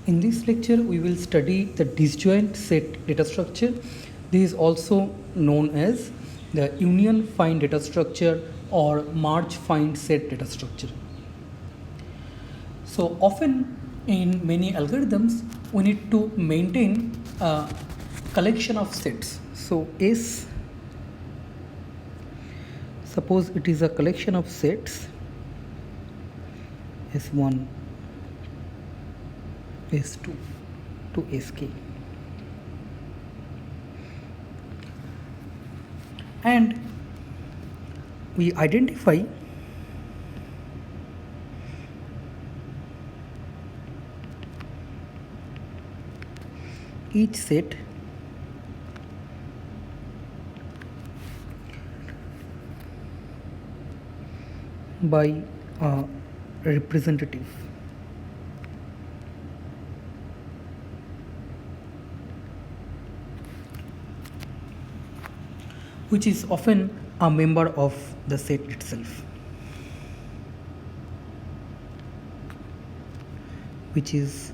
In this lecture, we will study the disjoint set data structure. This is also known as the union find data structure or merge find set data structure. So often in many algorithms, we need to maintain a collection of sets. So S, suppose it is a collection of sets S1, S2 to Sk. And we identify each set by a representative. Which is often a member of the set itself. Which is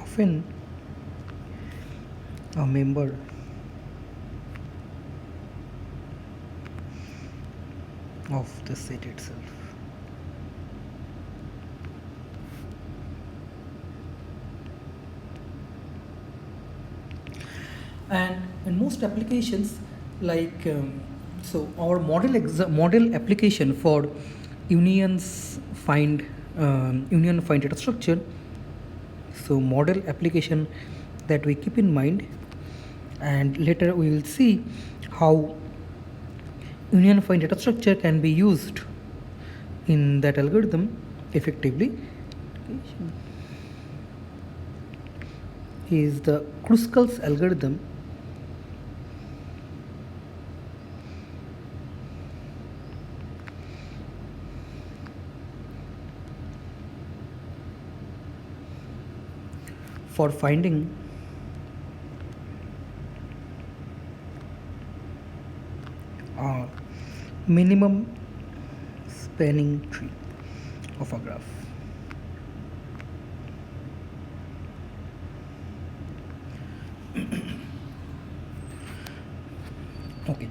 often a member of the set itself. And in most applications, like so, our model application for union find data structure. So model application that we keep in mind, and later we will see how union find data structure can be used in that algorithm effectively. Is the Kruskal's algorithm. For finding a minimum spanning tree of a graph. Okay,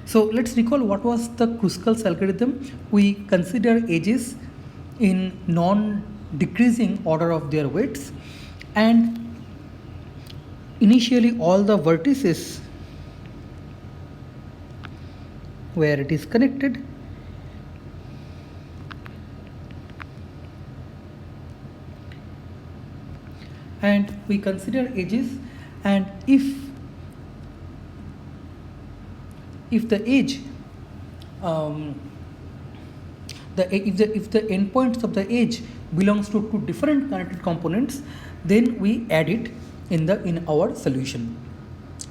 so let's recall what was the Kruskal's algorithm. We consider edges in non-decreasing order of their weights, and initially all the vertices where it is connected and we consider edges, and if the edge if the endpoints of the edge belongs to two different connected components, then we add it in our solution,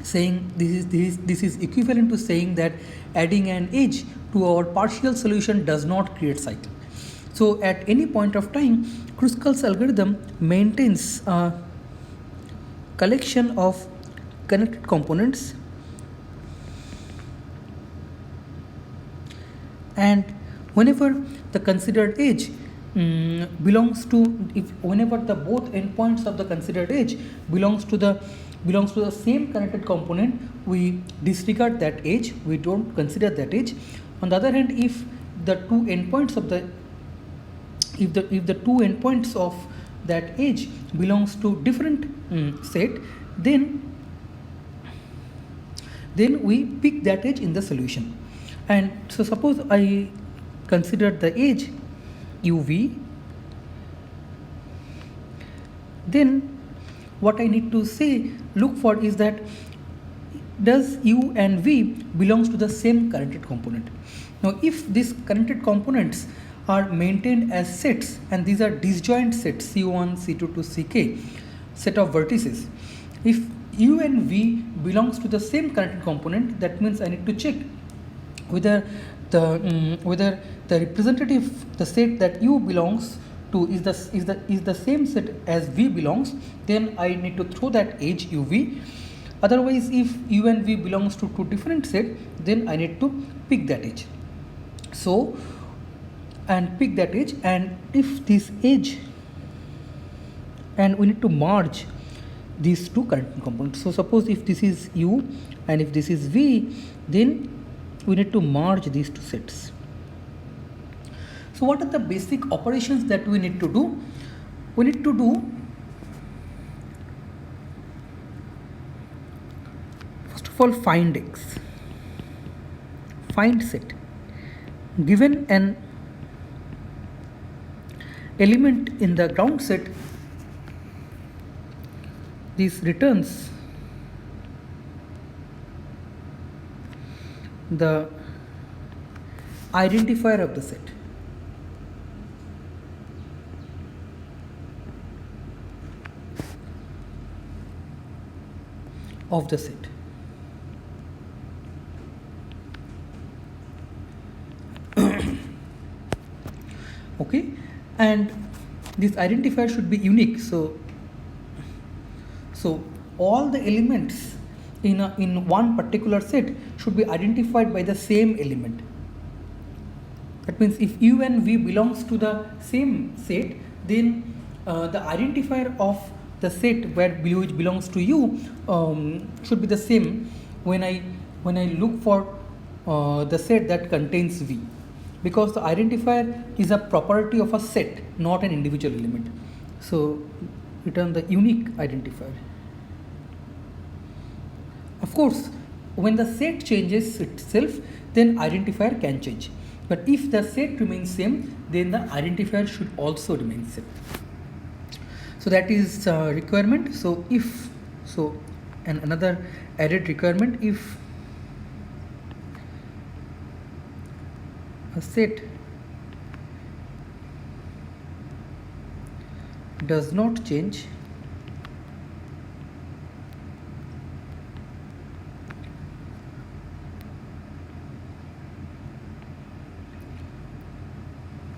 saying this is equivalent to saying that adding an edge to our partial solution does not create cycle. So at any point of time, Kruskal's algorithm maintains a collection of connected components, and whenever the considered edge belongs to, whenever the both endpoints of the considered edge belongs to the same connected component, we disregard that edge, we don't consider that edge. On the other hand, if the two endpoints of the that edge belongs to different set, then we pick that edge in the solution. And so suppose I consider the edge UV, then what I need to look for is that does U and V belongs to the same connected component. Now if these connected components are maintained as sets, and these are disjoint sets C1, C2 to Ck, set of vertices, if U and V belongs to the same connected component, that means I need to check whether the representative, the set that U belongs to is the same set as V belongs, then I need to throw that edge UV. Otherwise, if U and V belongs to two different sets, then I need to pick that edge. So, and pick that edge, and if this edge and we need to merge these two current components. So suppose if this is U and if this is V, then we need to merge these two sets. So what are the basic operations that we need to do? We need to do, first of all, find X, find set. Given an element in the ground set, this returns the identifier of the set. Of the set. Okay, and this identifier should be unique. So all the elements in one particular set should be identified by the same element. That means if U and V belongs to the same set, then the identifier of the set which belongs to U should be the same when I look for the set that contains V, because the identifier is a property of a set, not an individual element. So return the unique identifier. Of course, when the set changes itself, then identifier can change. But if the set remains same, then the identifier should also remain same. So that is requirement. So and another added requirement, if a set does not change,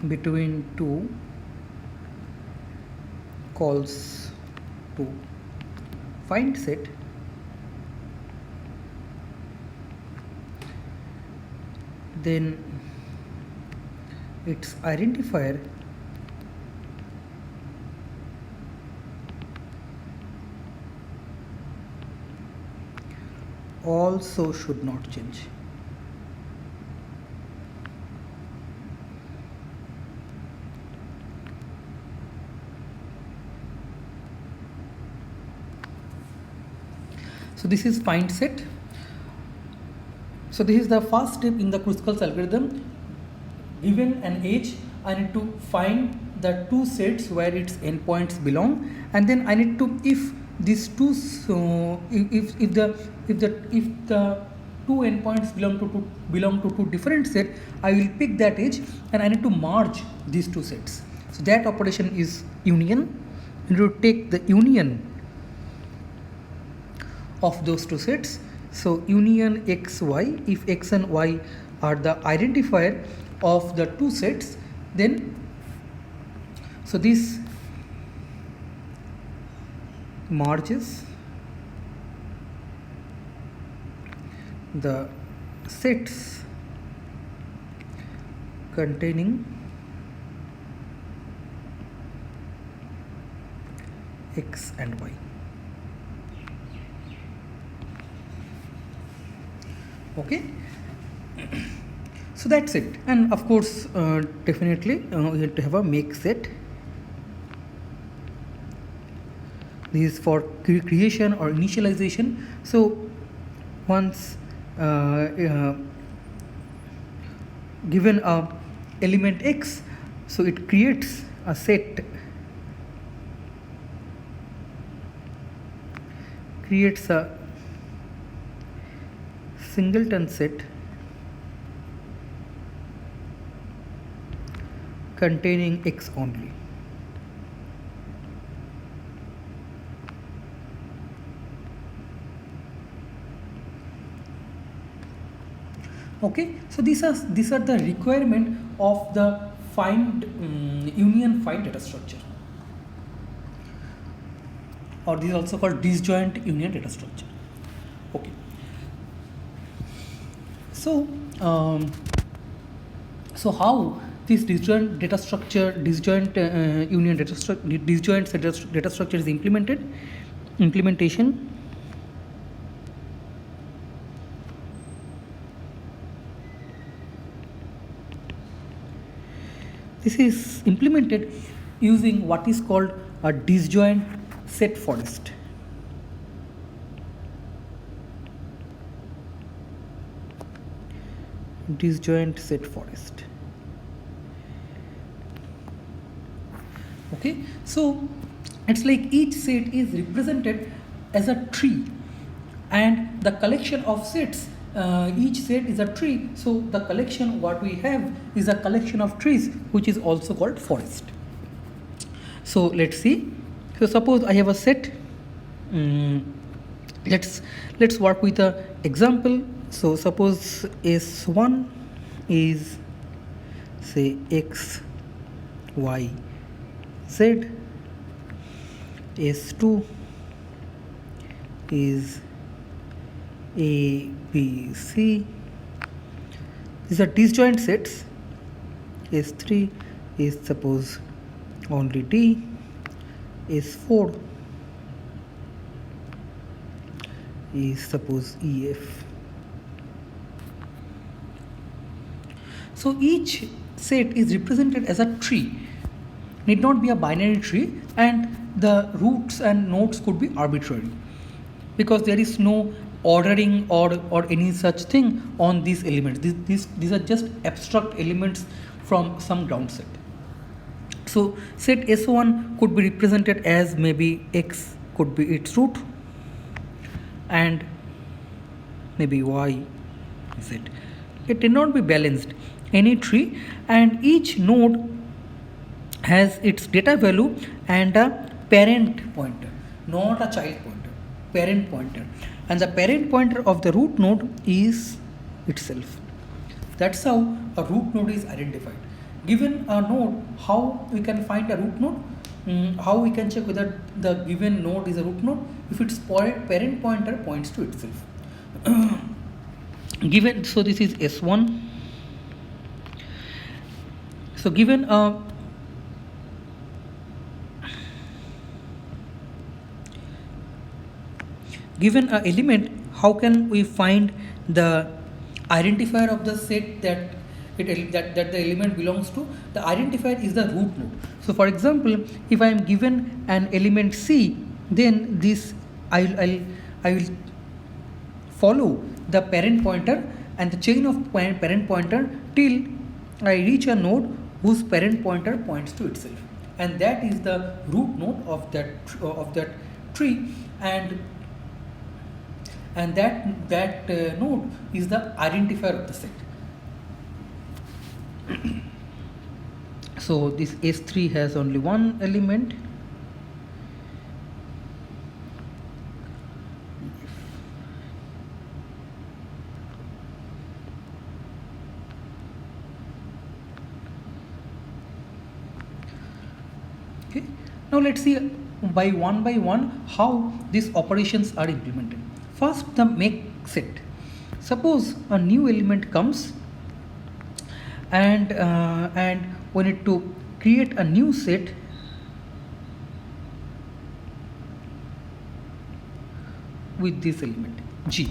between two calls to find set, then its identifier also should not change. So this is find set. So this is the first step in the Kruskal's algorithm. Given an edge, I need to find the two sets where its endpoints belong, and then I need to, if these two, if the two endpoints belong to two different sets, I will pick that edge and I need to merge these two sets. So that operation is union. You need to take the union of those two sets. So union x, y, if x and y are the identifier of the two sets, then so this merges the sets containing x and y. Okay, so that's it. And of course, definitely we have to have a make set. This is for creation or initialization. So once given a element x, so it creates a set, creates a singleton set containing x only. Okay, so these are the requirement of the union find data structure, or this is also called disjoint union data structure. Okay. So, so how this disjoint data structure, disjoint union data structure, disjoint data structure is implementation. This is implemented using what is called a disjoint set forest. Disjoint set forest. Okay, so it's like each set is represented as a tree, and the collection of sets, each set is a tree, so the collection what we have is a collection of trees, which is also called forest. So let's see. So suppose I have a set. Let's work with a example. So suppose S1 is say X, Y, Z. S2 is A, B, C. These are disjoint sets. S3 is suppose only D. S4 is suppose EF. So each set is represented as a tree, need not be a binary tree, and the roots and nodes could be arbitrary because there is no ordering or any such thing on these elements. These are just abstract elements from some ground set. So set S1 could be represented as maybe X could be its root, and maybe Y, Z. It did not be balanced. Any tree, and each node has its data value and a parent pointer, not a child pointer, parent pointer, and the parent pointer of the root node is itself. That's how a root node is identified. Given a node, how we can find a root node? How we can check whether the given node is a root node? If its parent pointer points to itself. Given, so this is S1. So given a element, how can we find the identifier of the set that the element belongs to? The identifier is the root node. So for example, if I am given an element C, then this I will follow the parent pointer and the chain of parent pointer till I reach a node whose parent pointer points to itself, and that is the root node of that tree, and that node is the identifier of the set. So this S3 has only one element. Okay. Now let's see by one how these operations are implemented. First, the make set. Suppose a new element comes, and we need to create a new set with this element G.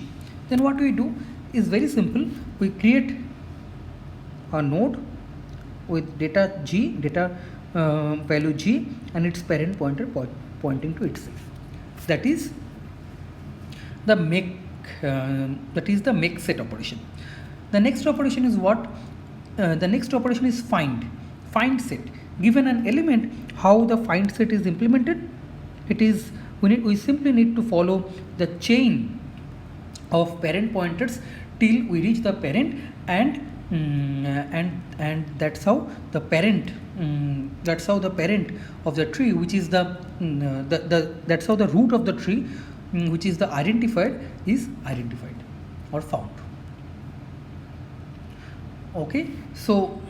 Then what we do is very simple. We create a node with data G, value G, and its parent pointer pointing to itself. That is the make set operation. The next operation is what? The next operation is find set. Given an element, how the find set is implemented? It is we simply need to follow the chain of parent pointers till we reach the parent, and that's how the parent of the tree, which is that's how the root of the tree, which is the identifier, is identified or found. Okay, so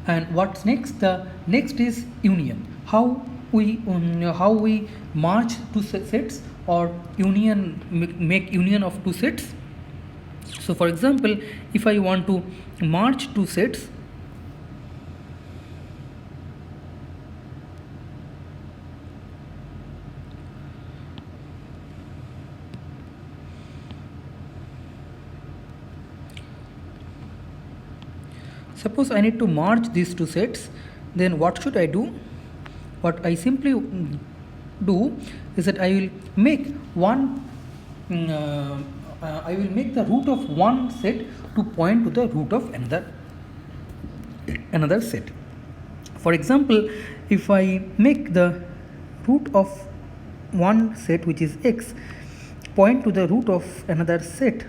and what's next? The next is union. How we march two sets, or union, make union of two sets. So for example, if I want to merge two sets, suppose I need to merge these two sets, then what should I do? What I simply do is that I will make I will make the root of one set to point to the root of another set. For example, if I make the root of one set, which is x, point to the root of another set,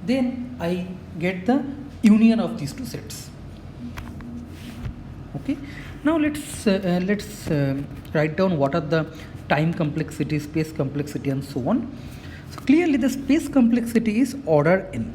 then I get the union of these two sets. Okay. Now let's write down what are the time complexity, space complexity, and so on. So clearly, the space complexity is order n.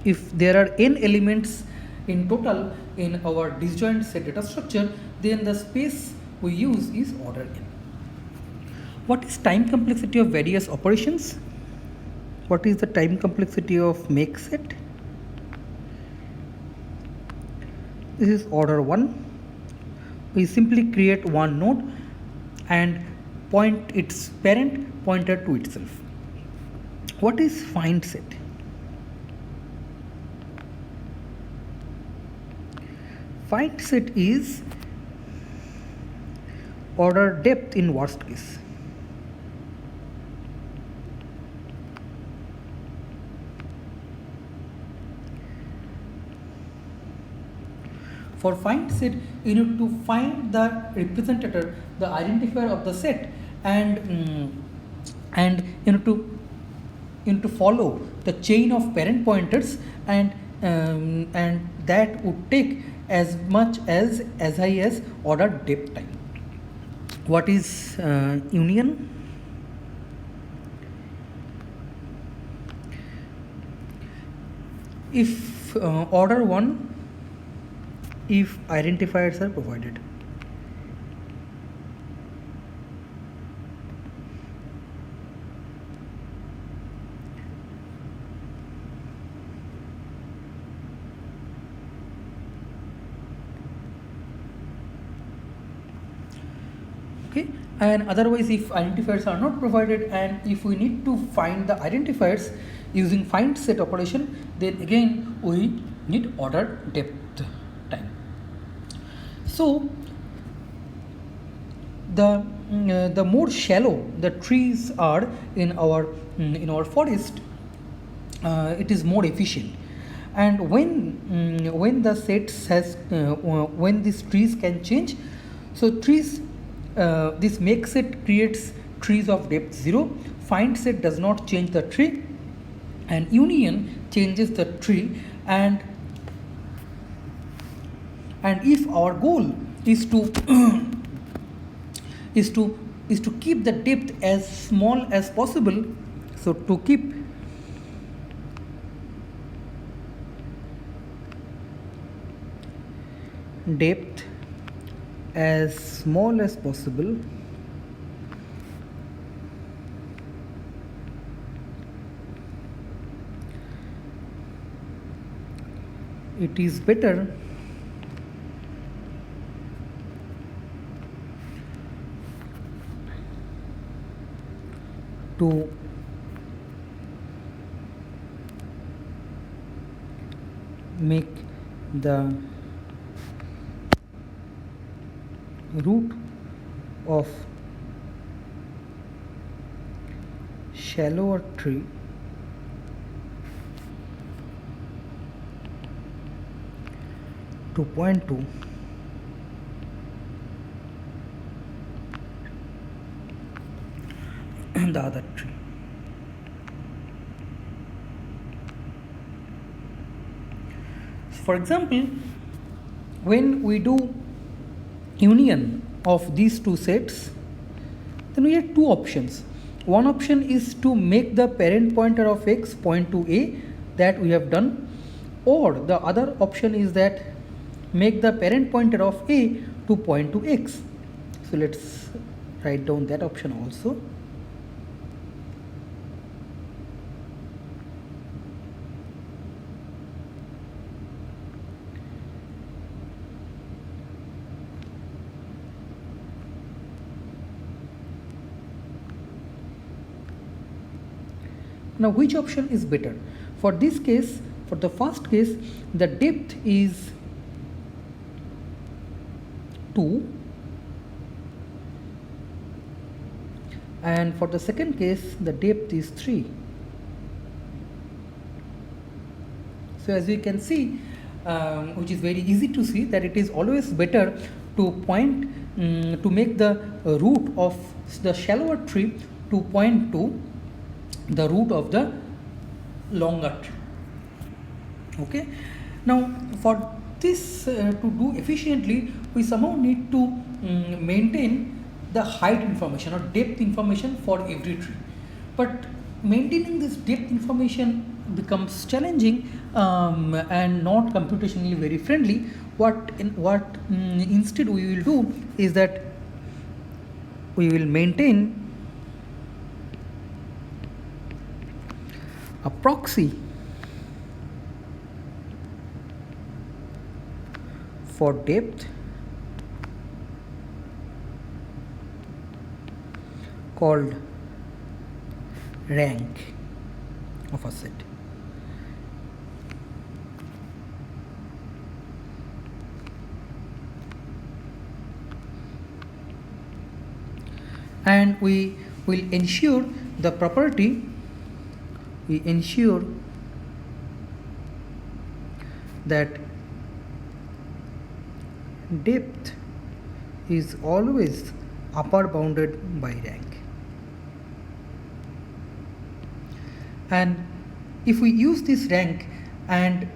If there are n elements in total in our disjoint set data structure, then the space we use is order n. What is time complexity of various operations? What is the time complexity of make set? This is order 1. We simply create one node and point its parent pointer to itself. What is find set? Find set is order depth in worst case. For find set, you need to find the representative, the identifier of the set, and you need to follow the chain of parent pointers, and that would take as much as high as order depth time. What is union? If order 1, if identifiers are provided. Okay, and otherwise if identifiers are not provided, and if we need to find the identifiers using find set operation, then again we need order depth time. So the more shallow the trees are in our forest, it is more efficient. And when the sets has when these trees can change, so trees this make set creates trees of depth 0. Find set does not change the tree, and union changes the tree. And if our goal is to is to keep the depth as small as possible, so to keep depth as small as possible, it is better to make the root of shallower tree to point to the other tree. For example, when we do union of these two sets, then we have two options. One option is to make the parent pointer of x point to a, that we have done, or the other option is that make the parent pointer of a to point to x. So let's write down that option also. Now, which option is better? For this case, for the first case, the depth is 2, and for the second case, the depth is 3. So, as we can see, which is very easy to see, that it is always better to point to make the root of the shallower tree to point to the root of the longer tree. Okay. Now, for this to do efficiently, we somehow need to maintain the height information or depth information for every tree. But maintaining this depth information becomes challenging and not computationally very friendly. Instead we will do is that we will maintain a proxy for depth called rank of a set. And we will ensure the property, we ensure that depth is always upper bounded by rank. And if we use this rank and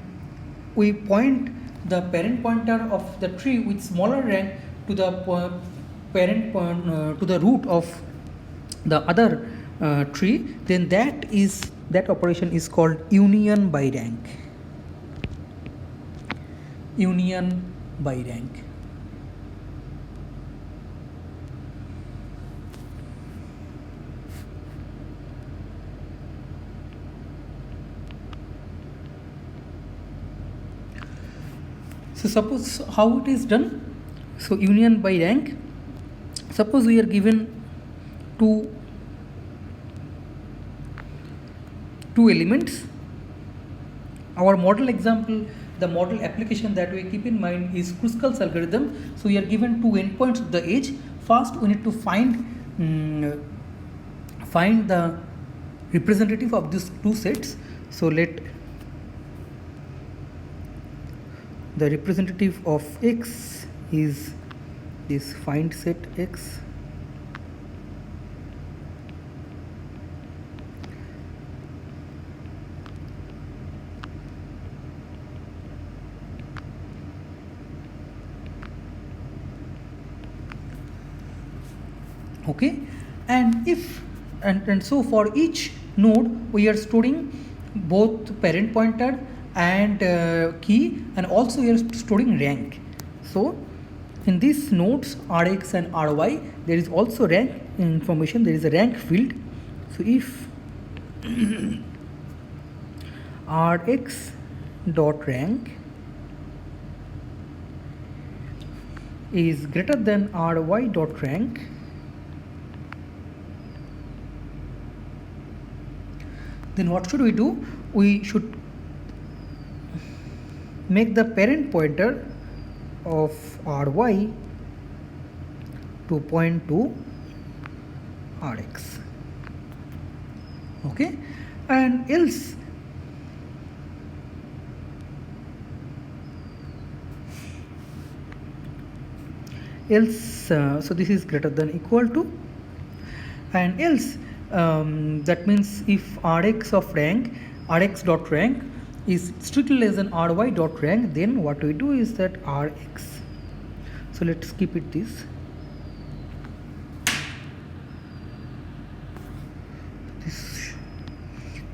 we point the parent pointer of the tree with smaller rank to the to the root of the other tree, then that operation is called union by rank. Union by rank. So suppose how it is done. So union by rank. Suppose we are given two elements. Our model example, the model application that we keep in mind is Kruskal's algorithm. So we are given two endpoints at the edge. First, we need to find the representative of these two sets. So let the representative of x is this find set x. Okay, and if and so for each node we are storing both parent pointer and key, and also we are storing rank. So in these nodes Rx and Ry, there is also rank information, there is a rank field. So if Rx dot rank is greater than Ry dot rank, then what should we do? We should make the parent pointer of Ry to point to Rx. Okay, and else so this is greater than equal to, and else that means if Rx of rank, Rx dot rank is strictly less than Ry dot rank, then what we do is that Rx. So let's keep it this.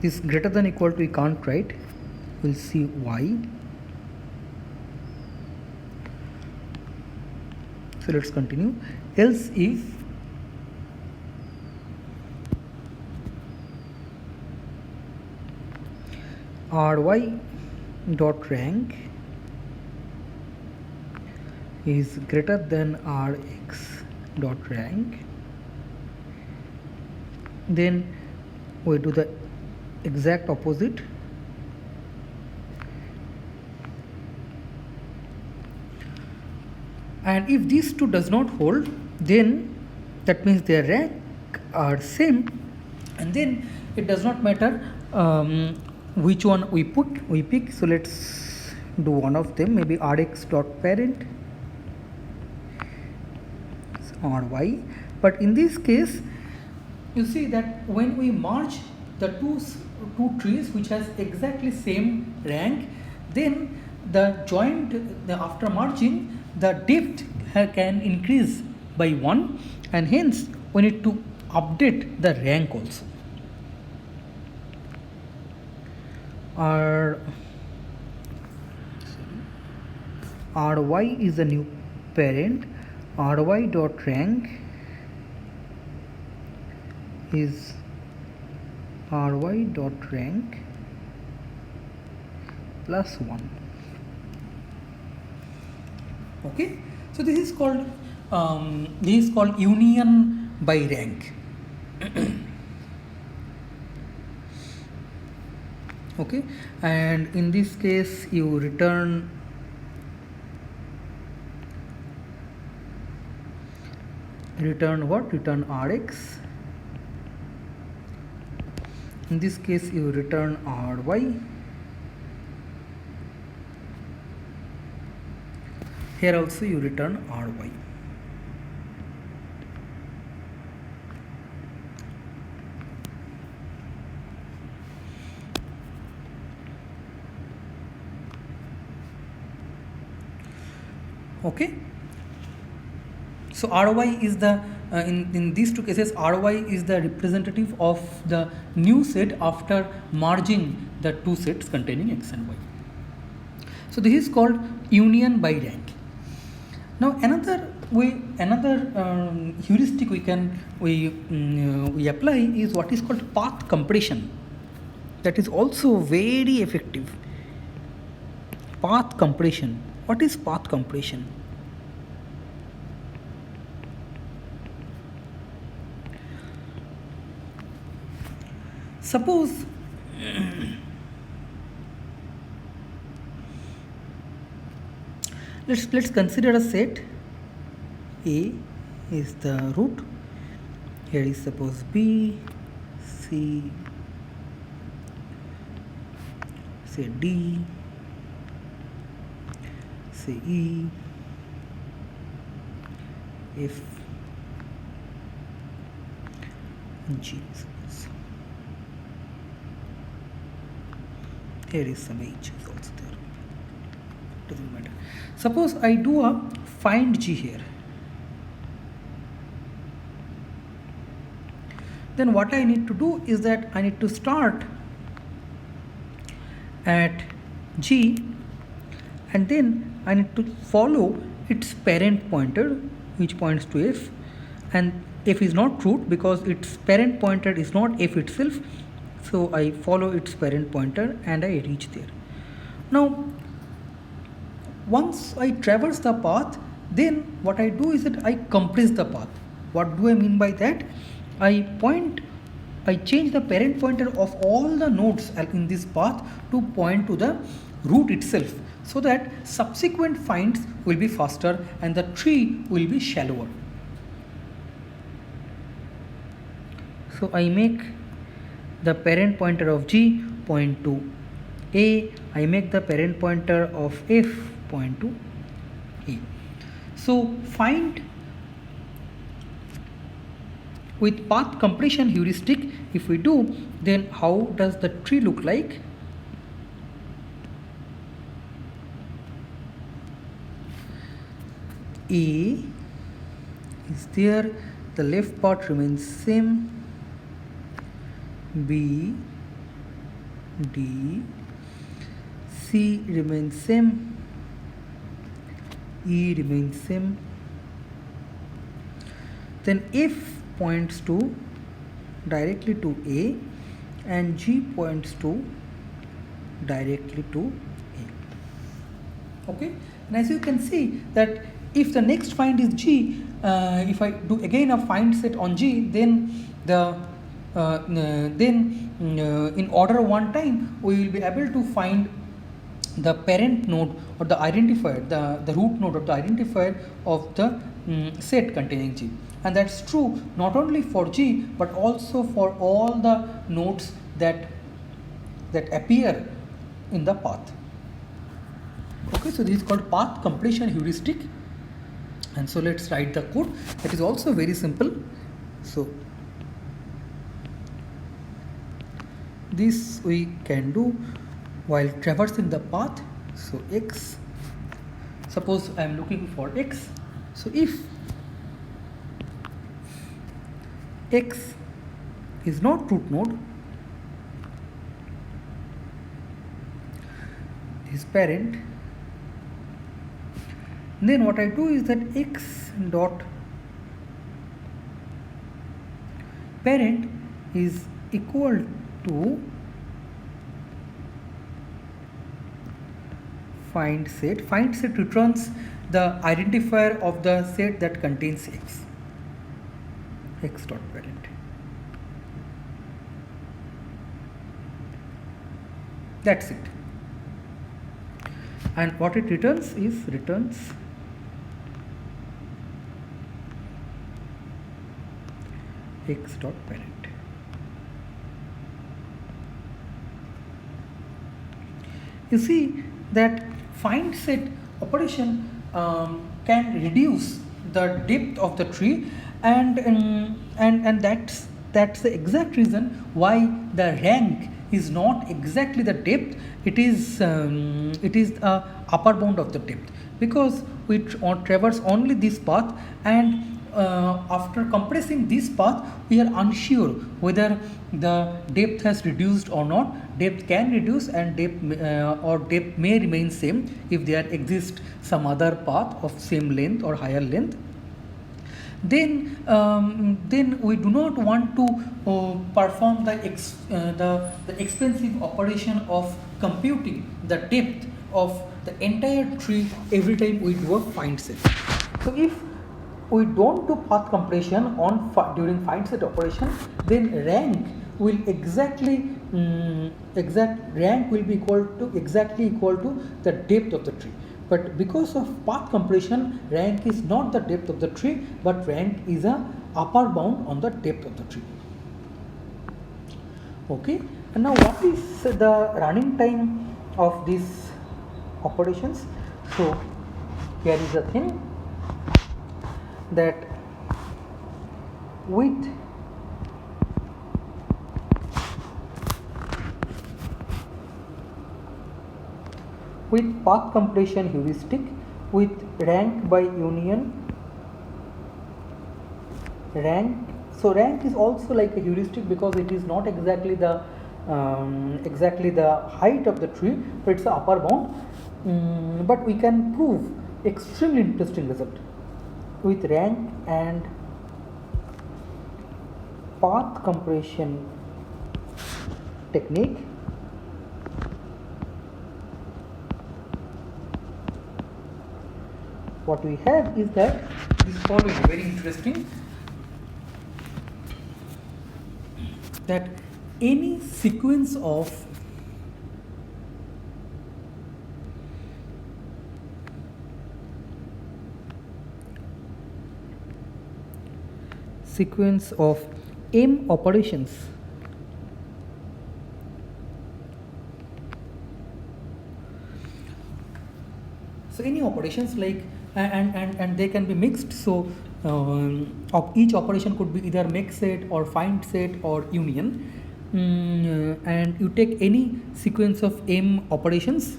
This greater than equal to we can't write. We'll see why. So let's continue. Else if Ry dot rank is greater than Rx dot rank, then we do the exact opposite. And if these two does not hold, then that means their rank are same, and then it does not matter which one we pick. So let's do one of them, maybe Rx dot parent or Ry. But in this case, you see that when we merge the two trees which has exactly same rank, then the joint, after merging, the depth can increase by 1, and hence we need to update the rank also. Ry is the new parent. Ry dot rank is Ry dot rank plus 1. Okay, so this is called union by rank. Okay, and in this case you return what? Return Rx. In this case you return Ry. Here also you return Ry. Okay, so Ry is the in these two cases, Ry is the representative of the new set after merging the two sets containing x and y. So this is called union by rank. Now another heuristic we apply is what is called path compression. That is also very effective. Path compression. What is path compression? Suppose let's consider a set. A is the root. Here is suppose B, C, say D, say E, F, and G. Here is some H is also there. Doesn't matter. Suppose I do a find G here. Then what I need to do is that I need to start at G, and then I need to follow its parent pointer which points to F, and F is not root because its parent pointer is not F itself. So I follow its parent pointer and I reach there. Now once I traverse the path, then what I do is that I compress the path. What do I mean by that? I change the parent pointer of all the nodes in this path to point to the root itself, so that subsequent finds will be faster and the tree will be shallower. So I make the parent pointer of G point to A, I make the parent pointer of F point to A. So find with path compression heuristic, if we do, then how does the tree look like? A is there, the left part remains same, B, D, C remains same, E remains same, then F points to directly to A and G points to directly to A. Okay, and as you can see that if the next find is G, if I do again a find set on G, then in order one time we will be able to find the parent node or the identifier, the root node of the identifier of the set containing G. And that's true not only for G but also for all the nodes that appear in the path. Okay, so this is called path completion heuristic. And so let's write the code. That is also very simple. So this we can do while traversing the path. So X, suppose I am looking for X. So if X is not root node, is parent, then what I do is that X dot parent is equal to find set. Find set returns the identifier of the set that contains X. X dot parent. That's it. And what it returns is X dot parent. You see that find set operation can reduce the depth of the tree, and that's the exact reason why the rank is not exactly the depth. It is a upper bound of the depth, because we traverse only this path, and after compressing this path we are unsure whether the depth has reduced or not. Depth can reduce and depth may remain same if there exists some other path of same length or higher length. Then we do not want to perform the expensive operation of computing the depth of the entire tree every time we do a find set. So if we don't do path compression during find set operation, then rank will be exactly equal to the depth of the tree. But because of path compression, rank is not the depth of the tree, but rank is a upper bound on the depth of the tree. Okay, and now what is the running time of these operations? So here is the thing, that with path completion heuristic, with rank by union rank. So rank is also like a heuristic because it is not exactly the height of the tree, but it's the upper bound. But we can prove extremely interesting result with rank and path compression technique. What we have is that this following, very interesting, that any sequence of m operations so any operations like and they can be mixed. So of each operation could be either make set or find set or union, and you take any sequence of m operations.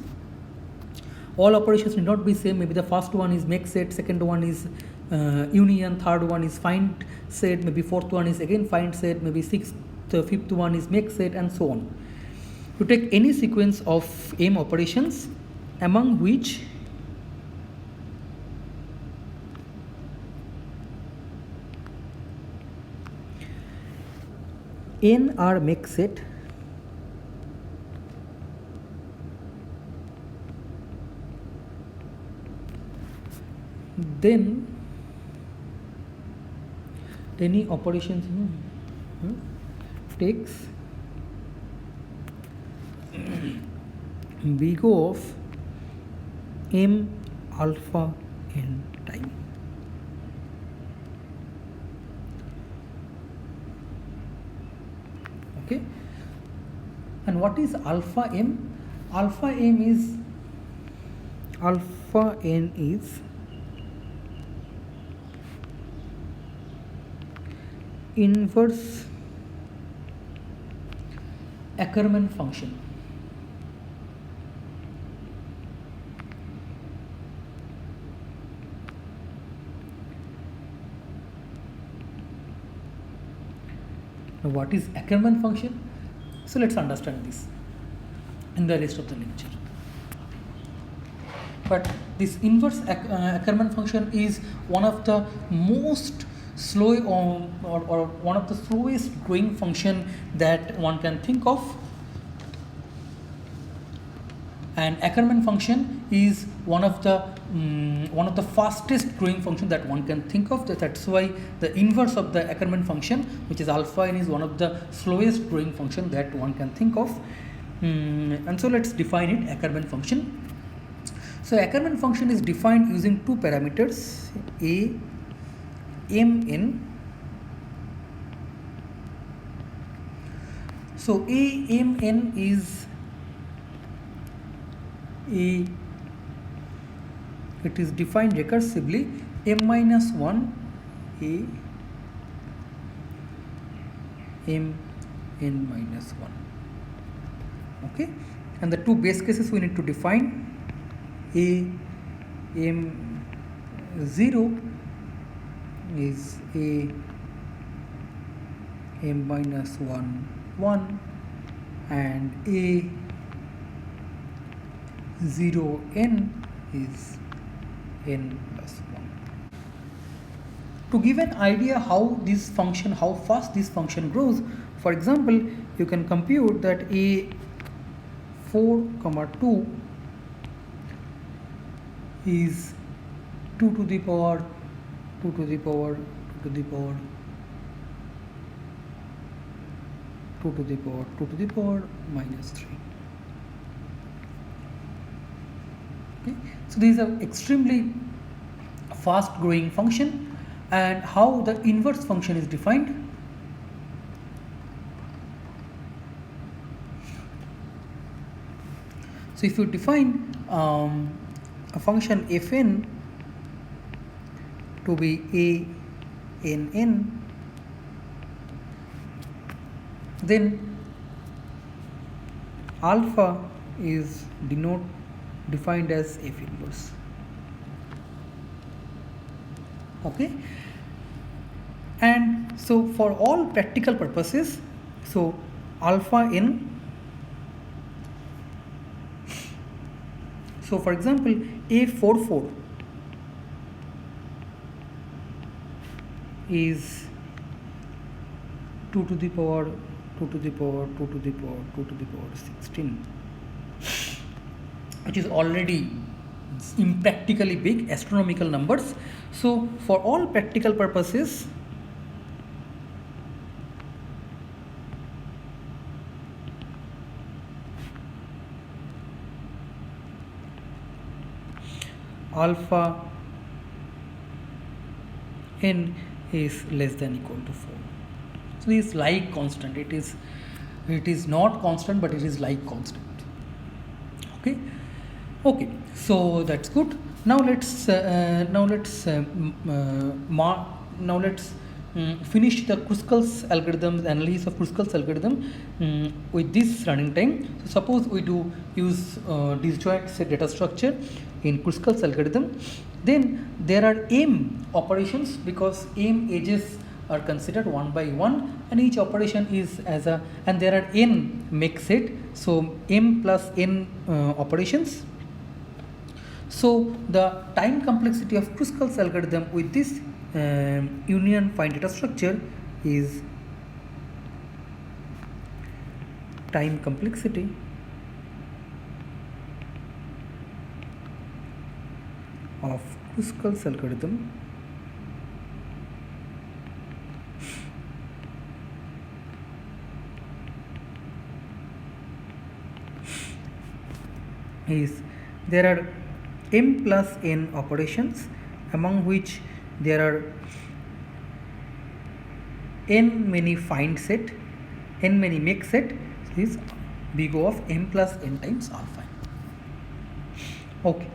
All operations need not be same. Maybe the first one is make set, second one is union, third one is find set, maybe fourth one is again find set, maybe fifth one is make set, and so on. You take any sequence of m operations among which n are make set, then any operations takes big O of m alpha n time. Okay, and what is alpha m? Alpha n is inverse Ackermann function. Now, what is Ackermann function? So let's understand this in the rest of the lecture. But this inverse Ackermann function is one of the most slow or one of the slowest growing function that one can think of, and Ackermann function is one of the fastest growing function that one can think of. That's why the inverse of the Ackermann function, which is alpha n, is one of the slowest growing function that one can think of. And so let's define it, Ackermann function. So Ackermann function is defined using two parameters, a mn. So a mn is it is defined recursively m minus 1 a m n minus 1. Okay, and the two base cases we need to define, a m 0 is a m minus 1 1 and a 0 n is n plus 1. To give an idea how fast this function grows, for example, you can compute that a 4, 2 is 2 to the power 2 to the power 2 to the power 2 to the power 2 to the power minus 3. Okay, so these are extremely fast growing function. And how the inverse function is defined? So if you define a function fn to be a n n, then alpha is defined as f inverse. Okay, and so for all practical purposes, so alpha n, so for example a44 is 2 to the power 2 to the power 2 to the power 2 to the power 16, which is already impractically big, astronomical numbers. So for all practical purposes, alpha n is less than equal to 4. So this is like constant. It is not constant, but it is like constant. Okay. So that's good. Now let's now let's finish the Kruskal's algorithm, the analysis of Kruskal's algorithm with this running time. So suppose we do use disjoint set data structure in Kruskal's algorithm, then there are m operations because m edges are considered one by one, and each operation is as a, and there are n make set, so m plus n operations. So the time complexity of Kruskal's algorithm with this union fine data structure is time complexity of Kruskal's algorithm is, there are m plus n operations, among which there are n many find set, n many make set, is big O of m plus n times alpha. Okay.